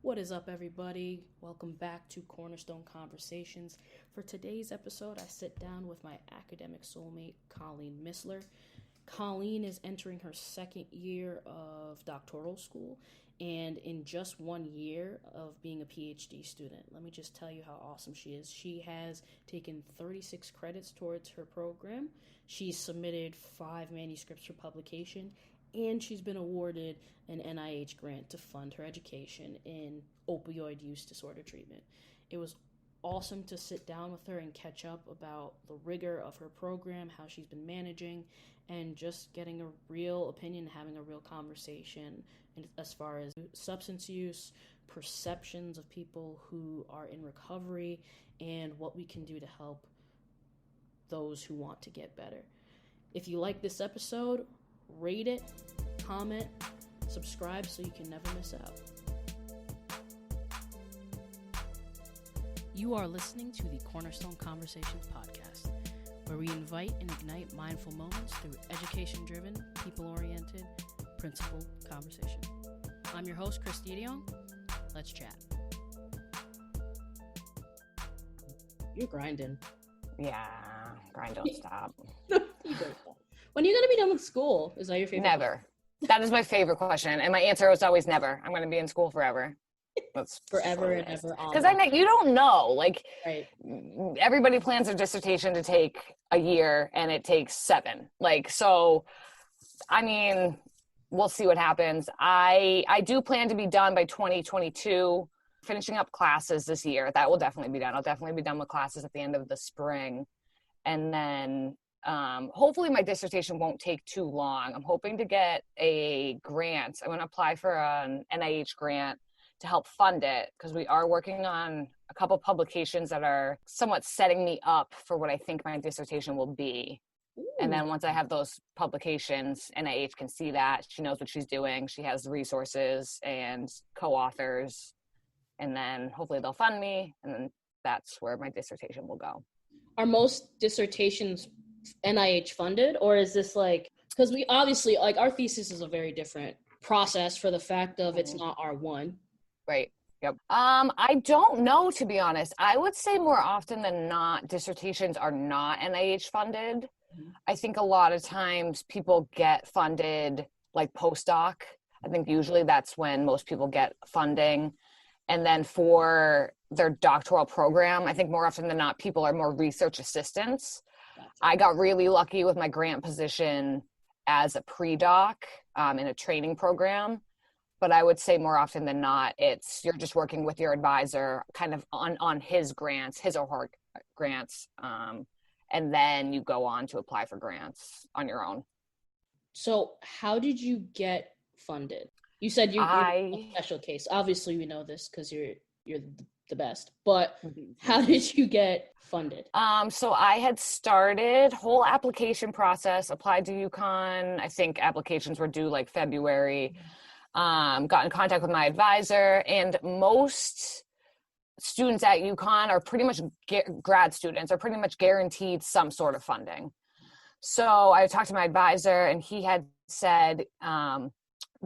What is up, everybody? Welcome back to Cornerstone Conversations. For today's episode, I sit down with my academic soulmate, Colleen Mistler. Colleen is entering her second year of doctoral school, and in just 1 year of being a PhD student, let me just tell you how awesome she is. She has taken 36 credits towards her program. She's submitted 5 manuscripts for publication, and she's been awarded an NIH grant to fund her education in opioid use disorder treatment. It was awesome to sit down with her and catch up about the rigor of her program, how she's been managing, and just getting a real opinion, having a real conversation as far as substance use, perceptions of people who are in recovery, and what we can do to help those who want to get better. If you like this episode, rate it, comment, subscribe so you can never miss out. You are listening to the Cornerstone Conversations podcast, where we invite and ignite mindful moments through education-driven, people-oriented, principled conversation. I'm your host, Chris Didion. Let's chat. You're grinding. Yeah, grind don't stop. When are you going to be done with school? Is that your favorite? Never. That is my favorite question. And my answer is always never. I'm going to be in school forever. That's forever and ever on. Because you don't know. Like, right. Everybody plans their dissertation to take a year and it takes 7. Like, so, I mean, we'll see what happens. I do plan to be done by 2022, finishing up classes this year. That will definitely be done. I'll definitely be done with classes at the end of the spring. And then hopefully my dissertation won't take too long. I'm hoping to get a grant. I'm going to apply for an NIH grant to help fund it, because we are working on a couple publications that are somewhat setting me up for what I think my dissertation will be. Ooh. And then once I have those publications, NIH can see that. She knows what she's doing. She has the resources and co-authors. And then hopefully they'll fund me. And then that's where my dissertation will go. Are most dissertations NIH funded, or is this like, because we obviously, like, our thesis is a very different process for the fact of it's not R1. Right. Yep. I don't know, to be honest. I would say more often than not, dissertations are not NIH funded. Mm-hmm. I think a lot of times people get funded like postdoc. I think usually that's when most people get funding. And then for their doctoral program, I think more often than not, people are more research assistants. Gotcha. I got really lucky with my grant position as a pre-doc in a training program. But I would say more often than not, you're just working with your advisor kind of on his grants, his or her grants. And then you go on to apply for grants on your own. So how did you get funded? You said you're a special case. Obviously, we know this because you're the best. But how did you get funded? So I had started whole application process, applied to UCONN. I think applications were due like February. Got in contact with my advisor, and most students at UCONN are pretty much grad students are pretty much guaranteed some sort of funding. So I talked to my advisor, and he had said,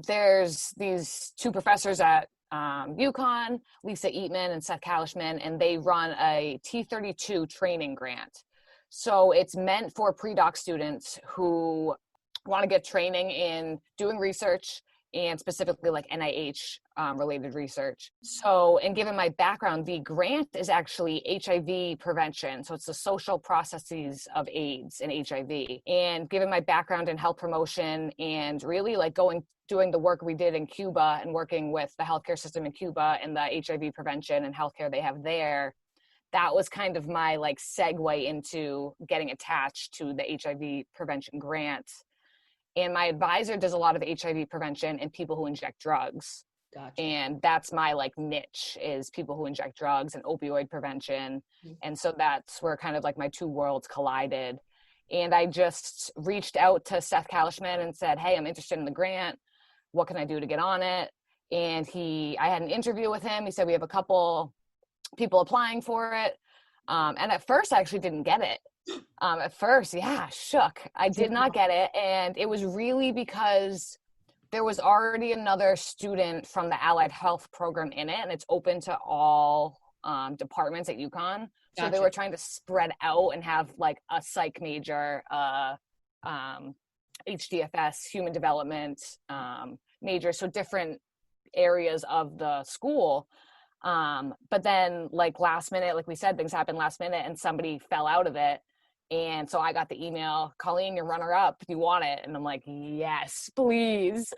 there's these 2 professors at UCONN, Lisa Eatman and Seth Kalishman, and they run a T32 training grant. So it's meant for pre-doc students who want to get training in doing research, and specifically like NIH related research. So, and given my background, the grant is actually HIV prevention. So it's the social processes of AIDS and HIV. And given my background in health promotion and really like doing the work we did in Cuba and working with the healthcare system in Cuba and the HIV prevention and healthcare they have there, that was kind of my like segue into getting attached to the HIV prevention grant. And my advisor does a lot of HIV prevention in people who inject drugs. Gotcha. And that's my like niche, is people who inject drugs and opioid prevention. Mm-hmm. And so that's where kind of like my 2 worlds collided. And I just reached out to Seth Kalishman and said, hey, I'm interested in the grant. What can I do to get on it? And I had an interview with him. He said, we have a couple people applying for it. And at first I actually didn't get it. At first, shook. I did not get it. And it was really because there was already another student from the allied health program in it, and it's open to all departments at UCONN. So Gotcha. they were trying to spread out and have like a psych major, HDFS, human development major, so different areas of the school. But then like last minute, like we said, things happened last minute and somebody fell out of it. And so I got the email, Colleen, you're runner up. Do you want it? And I'm like, yes, please.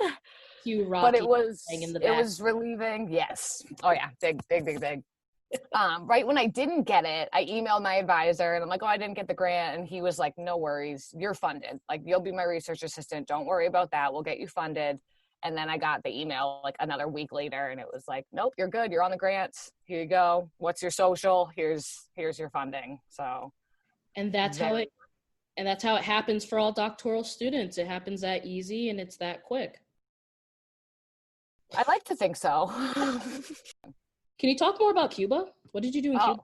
Cue Rocky. But it was was relieving. Yes. Oh yeah. Big. Right when I didn't get it, I emailed my advisor and I'm like, oh, I didn't get the grant. And he was like, no worries, you're funded. Like, you'll be my research assistant. Don't worry about that. We'll get you funded. And then I got the email like another week later and it was like, nope, you're good. You're on the grants. Here you go. What's your social? Here's your funding. So. And that's how it happens for all doctoral students. It happens that easy and it's that quick. I like to think so. Can you talk more about Cuba? What did you do in Cuba?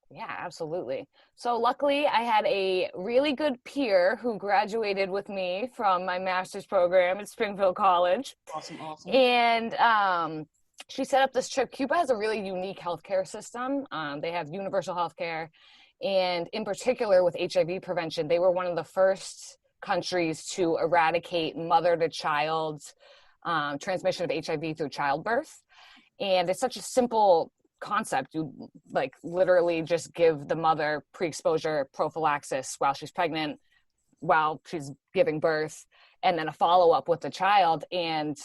Yeah, absolutely. So luckily I had a really good peer who graduated with me from my master's program at Springfield College. Awesome. And she set up this trip. Cuba has a really unique healthcare system. They have universal healthcare. And in particular with HIV prevention, they were one of the first countries to eradicate mother-to-child transmission of HIV through childbirth. And it's such a simple concept. You like literally just give the mother pre-exposure prophylaxis while she's pregnant, while she's giving birth, and then a follow-up with the child, and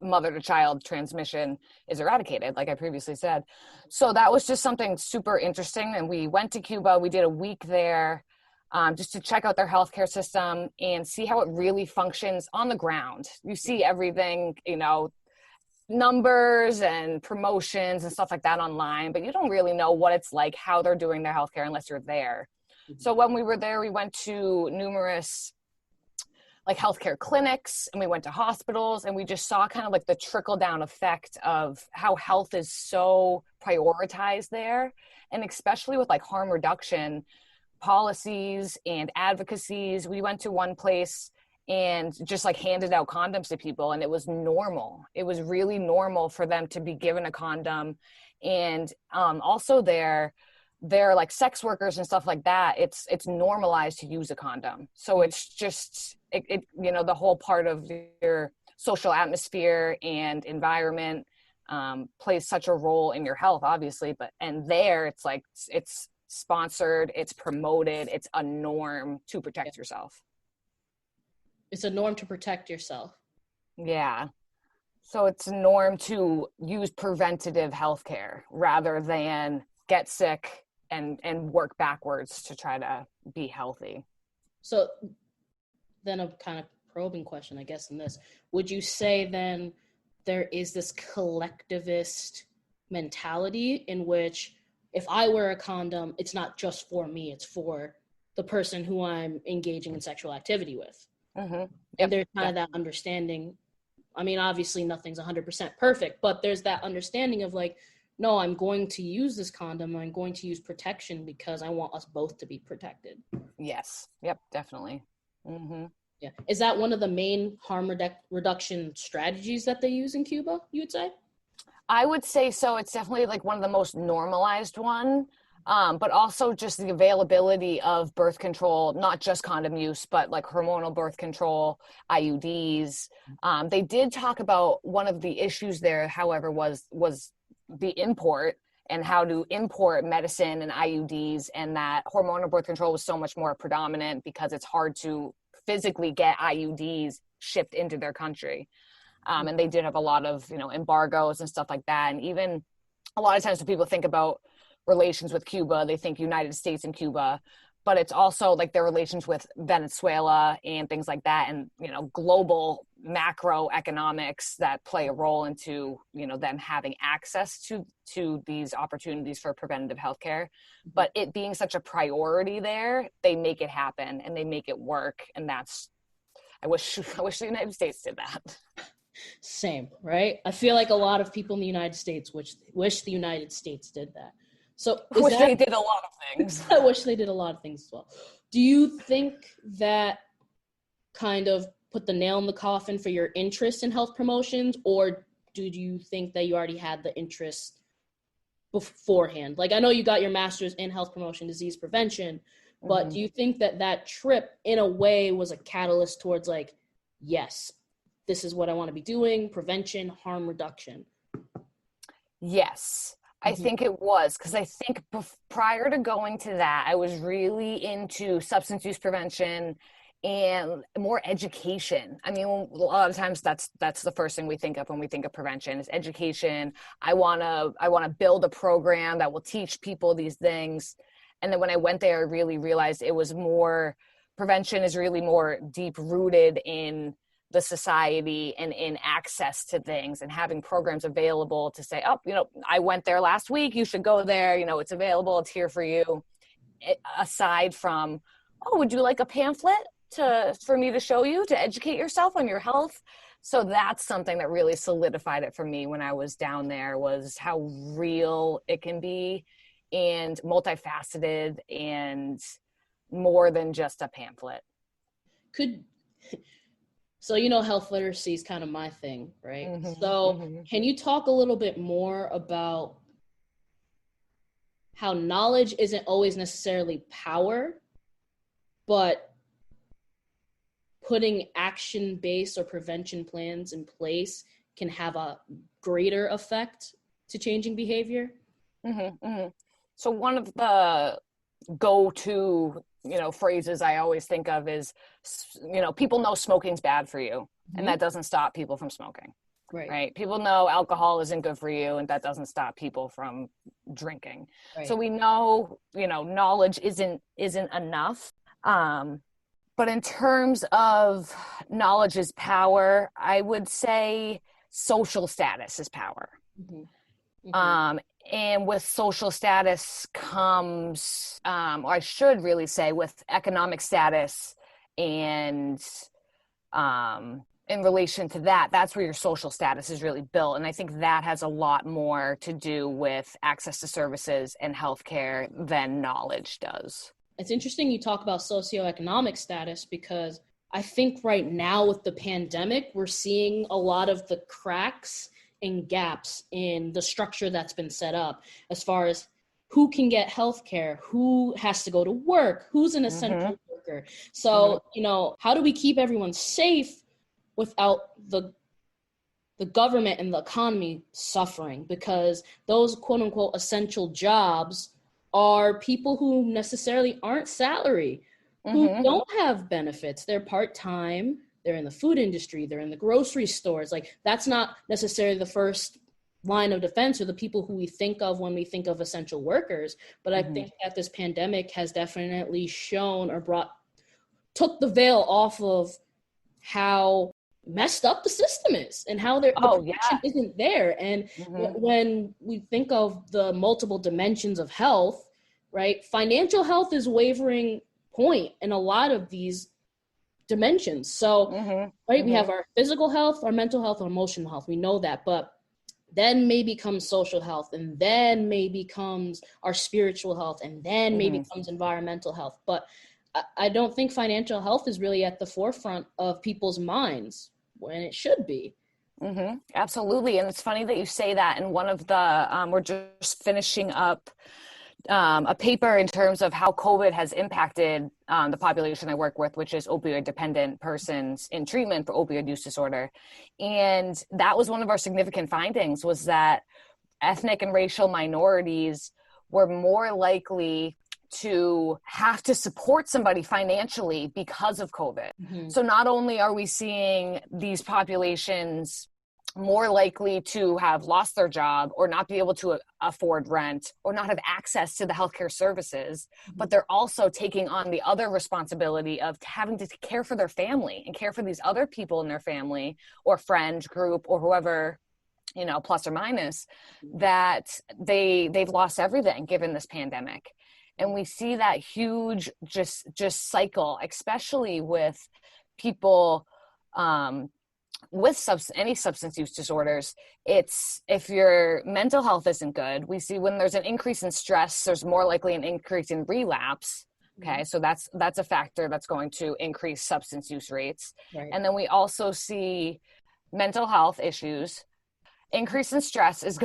mother-to-child transmission is eradicated, like I previously said. So that was just something super interesting. And we went to Cuba. We did a week there just to check out their healthcare system and see how it really functions on the ground. You see everything, numbers and promotions and stuff like that online, but you don't really know what it's like, how they're doing their healthcare unless you're there. Mm-hmm. So when we were there, we went to numerous like healthcare clinics and we went to hospitals and we just saw kind of like the trickle down effect of how health is so prioritized there. And especially with like harm reduction policies and advocacies. We went to one place and just like handed out condoms to people, and it was normal. It was really normal for them to be given a condom. And also their like sex workers and stuff like that, it's normalized to use a condom. So it's just it the whole part of your social atmosphere and environment plays such a role in your health, obviously. And there it's like it's sponsored, it's promoted, it's a norm to protect yourself. It's a norm to protect yourself. Yeah. So it's a norm to use preventative healthcare rather than get sick and work backwards to try to be healthy. So then a kind of probing question, I guess, in this. Would you say then there is this collectivist mentality in which if I wear a condom, it's not just for me, it's for the person who I'm engaging in sexual activity with? Mm-hmm. Yep. And there's kind of that understanding. I mean, obviously nothing's 100% perfect, but there's that understanding of like, no, I'm going to use this condom. I'm going to use protection because I want us both to be protected. Yes. Yep. Definitely. Mm-hmm. Yeah. Is that one of the main harm reduction strategies that they use in Cuba, you would say? I would say so. It's definitely like one of the most normalized one. But also just the availability of birth control, not just condom use, but like hormonal birth control, IUDs. They did talk about one of the issues there, however, was the import and how to import medicine and IUDs, and that hormonal birth control was so much more predominant because it's hard to physically get IUDs shipped into their country. And they did have a lot of, embargoes and stuff like that. And even a lot of times when people think about relations with Cuba, they think United States and Cuba, but it's also like their relations with Venezuela and things like that, and global macroeconomics that play a role into them having access to these opportunities for preventative healthcare. But it being such a priority there, they make it happen and they make it work, and that's I wish the United States did that. Same, right? I feel like a lot of people in the United States wish the United States did that. So I wish they did a lot of things. I wish they did a lot of things as well. Do you think that kind of put the nail in the coffin for your interest in health promotions, or do you think that you already had the interest beforehand? Like, I know you got your master's in health promotion, disease prevention, but do you think that that trip in a way was a catalyst towards like, yes, this is what I want to be doing, prevention, harm reduction? Yes, I think it was, because I think prior to going to that, I was really into substance use prevention and more education. I mean, a lot of times that's the first thing we think of when we think of prevention is education. I want to build a program that will teach people these things. And then when I went there, I really realized it was more, prevention is really more deep rooted in the society and in access to things and having programs available to say, oh, I went there last week, you should go there, it's available, it's here for you. Aside from, oh, would you like a pamphlet for me to show you to educate yourself on your health? So that's something that really solidified it for me when I was down there, was how real it can be and multifaceted and more than just a pamphlet. So, health literacy is kind of my thing, right? Can you talk a little bit more about how knowledge isn't always necessarily power, but putting action-based or prevention plans in place can have a greater effect to changing behavior? So one of the go-to phrases I always think of is, people know smoking's bad for you, and that doesn't stop people from smoking. Right? People know alcohol isn't good for you, and that doesn't stop people from drinking. Right. So we know, knowledge isn't enough. But in terms of knowledge is power, I would say social status is power. And with social status comes, or I should really say, with economic status, and in relation to that, that's where your social status is really built. And I think that has a lot more to do with access to services and healthcare than knowledge does. It's interesting you talk about socioeconomic status, because I think right now with the pandemic, we're seeing a lot of the cracks and gaps in the structure that's been set up as far as who can get healthcare, who has to go to work, who's an essential worker. So, how do we keep everyone safe without the government and the economy suffering? Because those quote unquote essential jobs are people who necessarily aren't salary, who don't have benefits. They're part-time, they're in the food industry, they're in the grocery stores. Like, that's not necessarily the first line of defense or the people who we think of when we think of essential workers. But I think that this pandemic has definitely shown or took the veil off of how messed up the system is and how the protection isn't there. And when we think of the multiple dimensions of health, right, financial health is wavering point in a lot of these dimensions. So, we have our physical health, our mental health, our emotional health. We know that, but then maybe comes social health, and then maybe comes our spiritual health, and then maybe comes environmental health. But I don't think financial health is really at the forefront of people's minds when it should be. Absolutely. And it's funny that you say that. And one of the, we're just finishing up a paper in terms of how COVID has impacted the population I work with, which is opioid dependent persons in treatment for opioid use disorder. And that was one of our significant findings, was that ethnic and racial minorities were more likely to have to support somebody financially because of COVID. So not only are we seeing these populations more likely to have lost their job or not be able to afford rent or not have access to the healthcare services, but they're also taking on the other responsibility of having to care for their family and care for these other people in their family or friend group or whoever, plus or minus, that they've lost everything given this pandemic. And we see that huge just cycle, especially with people with any substance use disorders. It's, if your mental health isn't good, we see when there's an increase in stress, there's more likely an increase in relapse. Okay, so that's a factor that's going to increase substance use rates. Right. And then we also see mental health issues. Increase in stress is